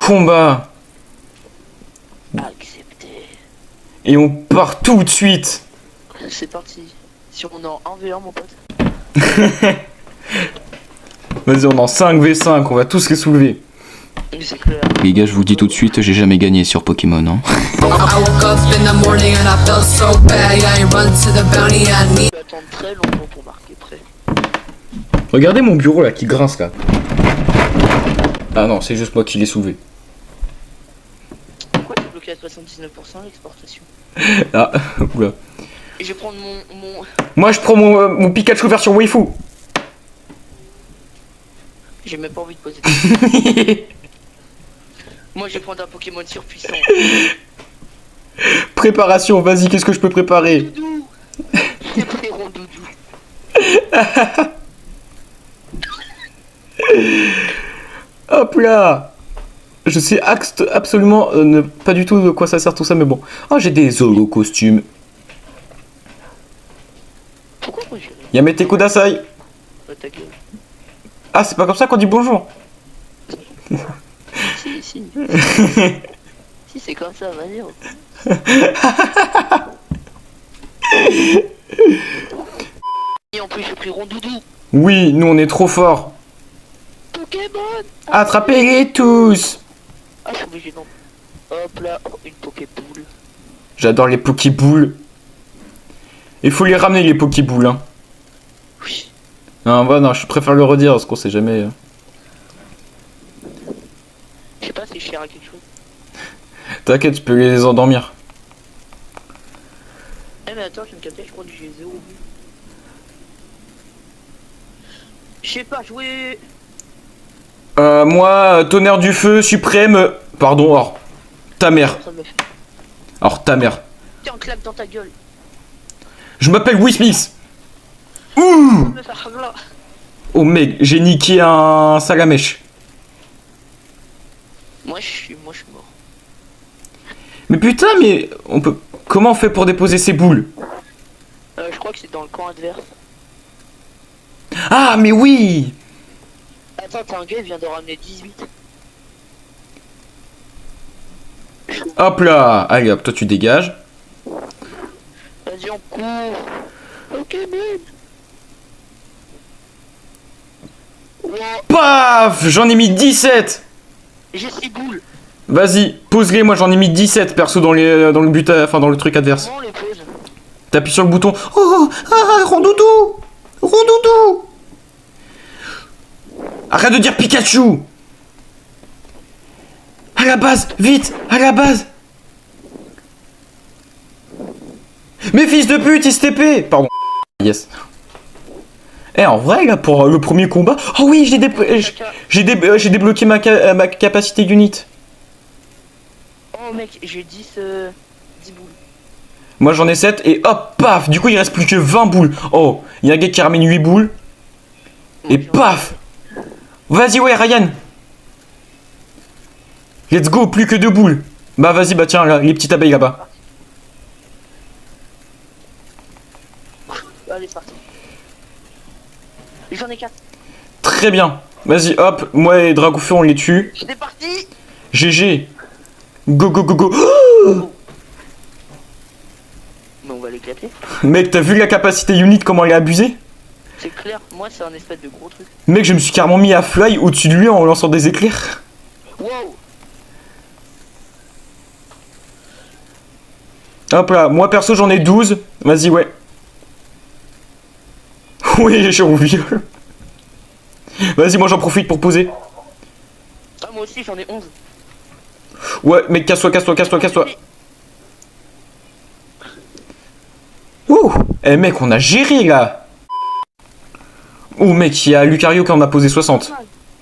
Combat. Accepté. Et on part tout de suite. C'est parti. Si on est en 1v1 mon pote. Vas-y, on est en 5v5, on va tous les soulever. C'est clair. Les gars, je vous le dis tout de suite, j'ai jamais gagné sur Pokémon, hein. Je peux attendre très longtemps pour marquer prêt. Regardez mon bureau là qui grince là. Ah non, c'est juste moi qui l'ai soulevé. Pourquoi t'es bloqué à 79% l'exportation? Ah, oula. Et je vais prendre mon... Moi je prends mon Pikachu version waifu. J'ai même pas envie de poser de... Moi je vais prendre un Pokémon surpuissant. Préparation, vas-y, qu'est-ce que je peux préparer? Doudou. J'ai pris Rondoudou. Hop là. Je sais absolument pas du tout de quoi ça sert tout ça, mais bon. Oh, j'ai des holo costumes. Pourquoi moi j'ai rien? Yamete Kudasai. Oh, ta gueule. Ah, c'est pas comme ça qu'on dit bonjour. Si, si. Si c'est comme ça, vas-y. Et en plus j'ai pris Rondoudou. Oui, nous on est trop forts. Pokémon. Attrapez-les tous. Ah je suis obligé non. Hop là, oh, une Pokéboule. J'adore les Pokéboules. Il faut les ramener les Pokéboules, hein. Oui. Non, bah non, je préfère le redire parce qu'on sait jamais. Je sais pas si je sers à quelque chose. T'inquiète, tu peux les endormir. Eh mais attends, je viens de capter, je crois que j'ai 0 but. Je sais pas jouer. Moi, tonnerre du feu, suprême. Pardon, or. Ta mère. Ça me fait. Or, ta mère. Tiens, claque dans ta gueule. Je m'appelle Wismix. Ça Ouh. me fait là. Oh mec, j'ai niqué un salamèche. Moi je suis mort. Mais putain, mais on peut. Comment on fait pour déposer ces boules? Je crois que c'est dans le camp adverse. Ah, mais oui. Attends, t'as un gars, il vient de ramener 18. Hop là. Allez, hop, toi tu dégages. Vas-y, on court. Ok, man. Wow, Paf. J'en ai mis 17. j'ai 6 boules. Vas-y, pose-les, moi j'en ai mis 17 perso dans le but, enfin dans le truc adverse. Comment on les pose? T'appuies sur le bouton. Oh, ah, Rondoudou. Rondoudou. Arrête de dire Pikachu. À la base, vite, à la base. Mais fils de pute, STP. Pardon. Yes. Eh, en vrai, là, pour le premier combat... Oh oui, j'ai débloqué ma capacité unit. Oh mec, j'ai 10 boules. Moi, j'en ai 7 et hop, paf. Du coup, il reste plus que 20 boules. Oh, il y a un gars qui ramène 8 boules. Et paf. Vas-y, ouais, Ryan. Let's go, plus que 2 boules. Bah, vas-y, bah tiens, là, les petites abeilles là-bas. Allez, c'est parti. J'en ai 4. Très bien. Vas-y, hop, moi et Dragoufeu, on les tue. J'étais parti. GG. Go, go, go, go. Mais on va l'éclater. Mec, t'as vu la capacité unit, comment elle est abusée? C'est clair, moi c'est un espèce de gros truc. Mec, je me suis carrément mis à fly au-dessus de lui en lançant des éclairs. Wow. Hop là, moi perso j'en ai 12. Vas-y, ouais. Oui, j'ai au viol. Vas-y, moi j'en profite pour poser. Ah, moi aussi j'en ai 11. Ouais, mec, casse-toi, casse-toi, casse-toi, casse-toi. Ouh. Eh mec, on a géré là. Oh mec, il y a Lucario qui en a posé 60.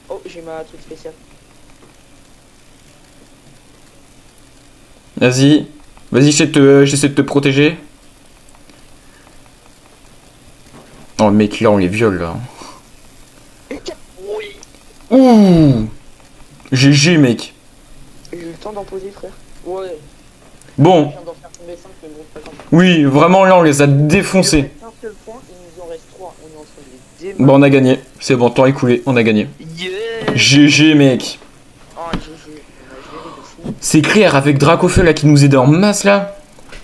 Oh, j'ai ma truc spécial. Vas-y. Vas-y, j'essaie de te protéger. Oh mec, là on les viole là. Oui. Ouh. GG mec. J'ai eu le temps d'en poser, frère. Ouais. Bon, Je viens d'en faire tomber 5, mais bon, c'est pas grave. oui, vraiment là on les a défoncés. Un seul point, il nous en reste 3. On est en train de les Bon, on a gagné. C'est bon, temps écoulé, on a gagné. Yeah. GG mec. Oh, GG. a géré de fou. C'est clair, avec Dracofeu là qui nous aide en masse là.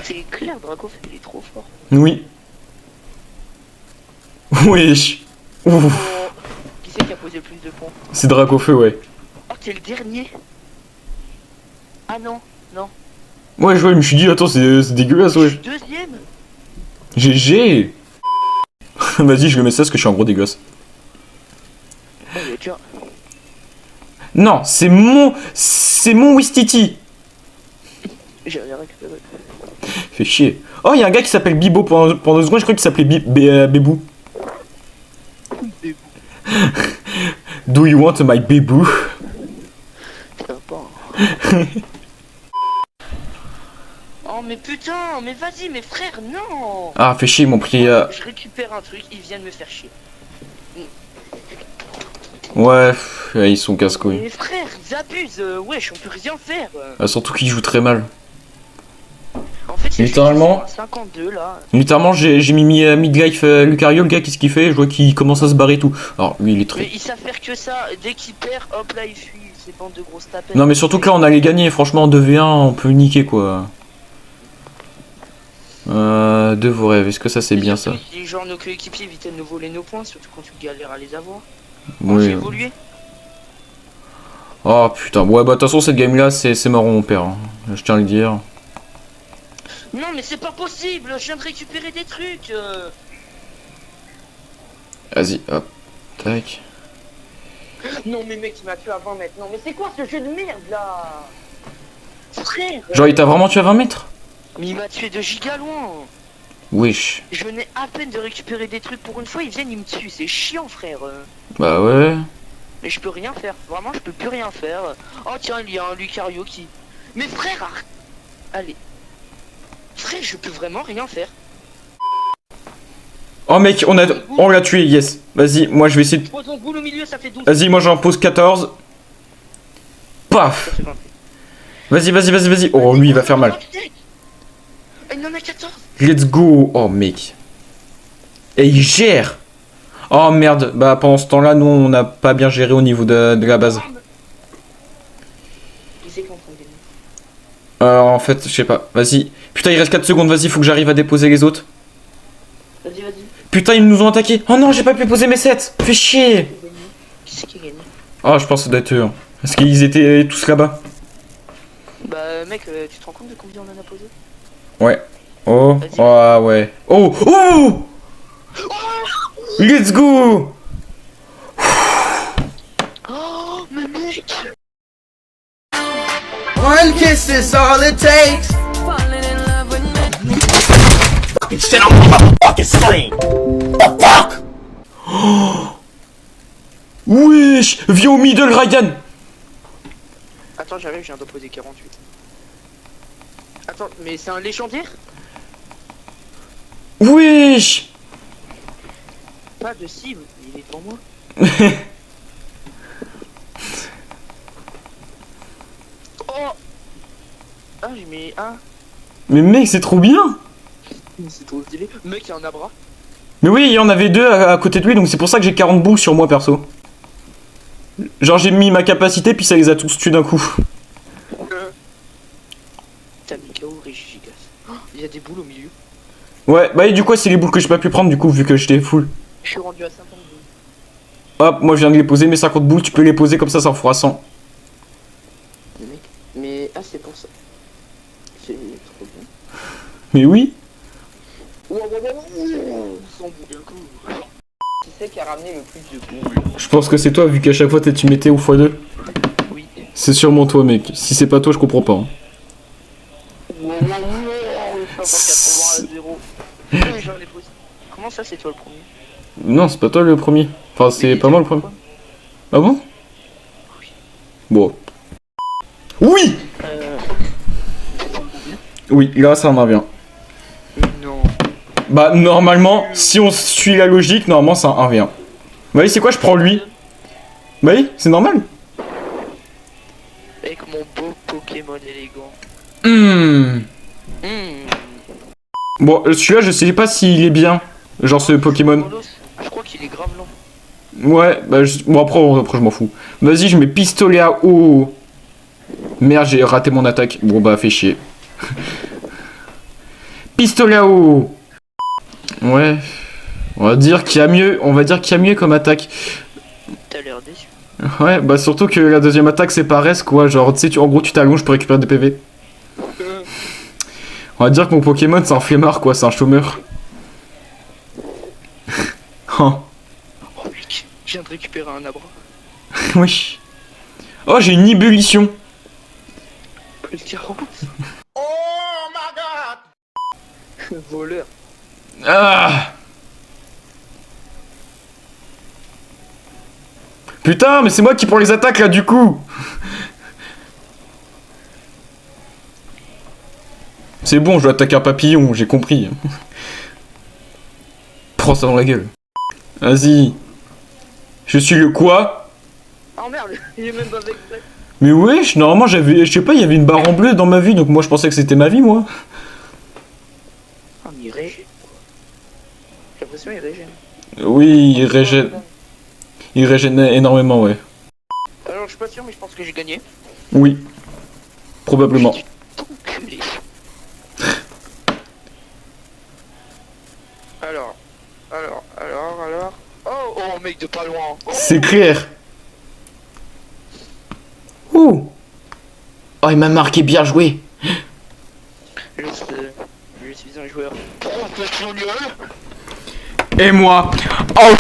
C'est clair, Draco, il est trop fort. Oui. Wesh. Ouf. Oh, qui c'est qui a posé le plus de points? C'est Dracofeu, ouais. Oh, t'es le dernier. Ah non, non. Ouais, je me suis dit, attends, c'est dégueulasse, Je ouais. suis deuxième. GG. Vas-y, je le mets ça parce que je suis un gros dégueulasse. Oh, il y a déjà... Non, c'est mon Wistiti. J'ai rien récupéré. Fait chier. Oh, il y a un gars qui s'appelle Bibo. Pendant 2 secondes, je crois qu'il s'appelait Bébou. Do you want my Bébou? Ça va pas. Oh mais putain, mais vas-y, mes frères, non. Ah, fait chier, ils m'ont pris... Je récupère un truc, ils viennent me faire chier. Ouais, ils sont casse-couilles. Mes frères, ils abusent, wesh, on peut rien faire. Surtout qu'ils jouent très mal. En fait, c'est Littéralement. 52 là. Littéralement, j'ai mis Midlife Lucario, le gars, qu'est-ce qu'il fait? Je vois qu'il commence à se barrer et tout. Alors, lui, il est Mais très... ils savent faire que ça, dès qu'ils perdent, hop là, ils fuient, ces bandes de grosses tapettes. Non, mais surtout que là, on allait gagner. Franchement, en 2v1, on peut niquer, quoi. De vos rêves, est-ce que ça, c'est bien ça? Les gens, nos coéquipiers évitent de nous voler nos points, surtout quand tu galères à les avoir. Moi, j'ai Oui. évolué. Oh, putain. Ouais, bah, de toute façon, cette game-là, c'est marrant, mon père. Hein. Je tiens à le dire. Non, mais c'est pas possible, je viens de récupérer des trucs. Vas-y, hop. Tac. Non, mais mec, il m'a tué à 20 mètres. Non, mais c'est quoi ce jeu de merde là? Frère. Genre, il t'a vraiment tué à 20 mètres? Mais il m'a tué de giga loin. Wesh. Je venais à peine de récupérer des trucs pour une fois, ils viennent, ils me tuent. C'est chiant, frère. Bah ouais. Mais je peux rien faire. Vraiment, je peux plus rien faire. Oh, tiens, il y a un Lucario qui. Mais frère, allez. Frère, je peux vraiment rien faire. Oh, mec, on l'a tué, yes. Vas-y, moi, je vais essayer de... Je pose mon boule au milieu, ça fait 12. Vas-y, moi, j'en pose 14. Paf. Ça fait 20. Vas-y. Oh, lui, il va faire mal. Il en a 14. Let's go. Oh, mec. Et il gère. Oh, merde. Bah, pendant ce temps-là, nous, on n'a pas bien géré au niveau de la base. Qui c'est qui est en train de gagner? En fait, je sais pas. Vas-y. Putain, il reste 4 secondes. Vas-y, faut que j'arrive à déposer les autres. Vas-y. Putain, ils nous ont attaqué. Oh non, j'ai pas pu poser mes 7. Fais chier. Qui c'est qui a gagné? Oh, je pense que ça doit être eux. Hein. Parce qu'ils étaient tous là-bas. Bah, mec, tu te rends compte de combien on en a posé? Ouais. Oh. Vas-y. Oh, ouais. Oh. Oh. Let's go. Oh, mais mec! One kiss is all it takes. Falling in love with me. Fucking shit on my motherfucking screen. The fuck? Wesh. Viens au middle, Ryan. Attends, j'arrive, je viens de poser 48. Attends, mais c'est un légendaire? Wesh. Pas de cible, il est devant moi. Oh! Ah, j'ai mis un. Mais mec, c'est trop bien. C'est trop stylé. Mec, il y a un abra. Mais oui, il y en avait 2 à côté de lui, donc c'est pour ça que j'ai 40 boules sur moi, perso. Genre, j'ai mis ma capacité, puis ça les a tous tués d'un coup. T'as mis KO Régigigas. Oh, il y a des boules au milieu. Ouais, bah et du coup, c'est les boules que j'ai pas pu prendre, du coup, vu que j'étais full. Je suis rendu à 50 boules. Hop, moi je viens de les poser, mes 50 boules, tu peux les poser comme ça en fera 100. Mais mec, mais ah, c'est pour ça. C'est trop bien. Mais oui. Wow, 100 boules d'un coup. Qui c'est qui a ramené le plus de boules? Je pense que c'est toi, vu qu'à chaque fois tu mettais au x2. Oui. C'est sûrement toi, mec. Si c'est pas toi, je comprends pas. Hein. 580 à 0. Oui, j'en ai posé. Comment ça, c'est toi le premier? Non, c'est pas toi le premier. Enfin, c'est pas moi le premier. Ah bon? Bon. Oui! Oui, là ça en revient. Non. Bah, normalement, si on suit la logique, normalement ça en revient. Bah oui, c'est quoi, je prends lui. Bah oui, c'est normal. Avec mon beau Pokémon élégant. Bon, celui-là, je sais pas s'il est bien. Genre ce Pokémon. Je crois qu'il est grave lent. Ouais, bah bon après je m'en fous. Vas-y, je mets pistolet à eau. Merde, j'ai raté mon attaque. Bon bah, fait chier. Pistolet à eau. Ouais. On va dire qu'il y a mieux. On va dire qu'il y a mieux comme attaque. T'as l'air déçu. Ouais, bah surtout que la deuxième attaque c'est pas reste quoi. Genre, tu sais, en gros, tu t'allonges pour récupérer des PV. On va dire que mon Pokémon c'est un flemmard quoi, c'est un chômeur. Oh. Oh mec, je viens de récupérer un abra. Oui. Oh, j'ai une ébullition. Plus 40. Oh my god! Voleur. Ah. Putain, mais c'est moi qui prends les attaques là du coup. C'est bon, je dois attaquer un papillon, j'ai compris. Prends ça dans la gueule. Vas-y. Je suis le quoi? Oh merde, il est même pas avec près. Mais wesh, normalement j'avais, je sais pas, il y avait une barre en bleu dans ma vie, donc moi je pensais que c'était ma vie moi. Oh mais il régène. J'ai l'impression qu'il régène. Oui, il régène énormément, ouais. Alors je suis pas sûr mais je pense que j'ai gagné. Oui. Probablement. J'ai tout enculé. Alors. Oh mec de pas loin. Oh, C'est clair. Ouh. Oh, il m'a marqué, bien joué. je suis un joueur professionnel. Et moi. Oh.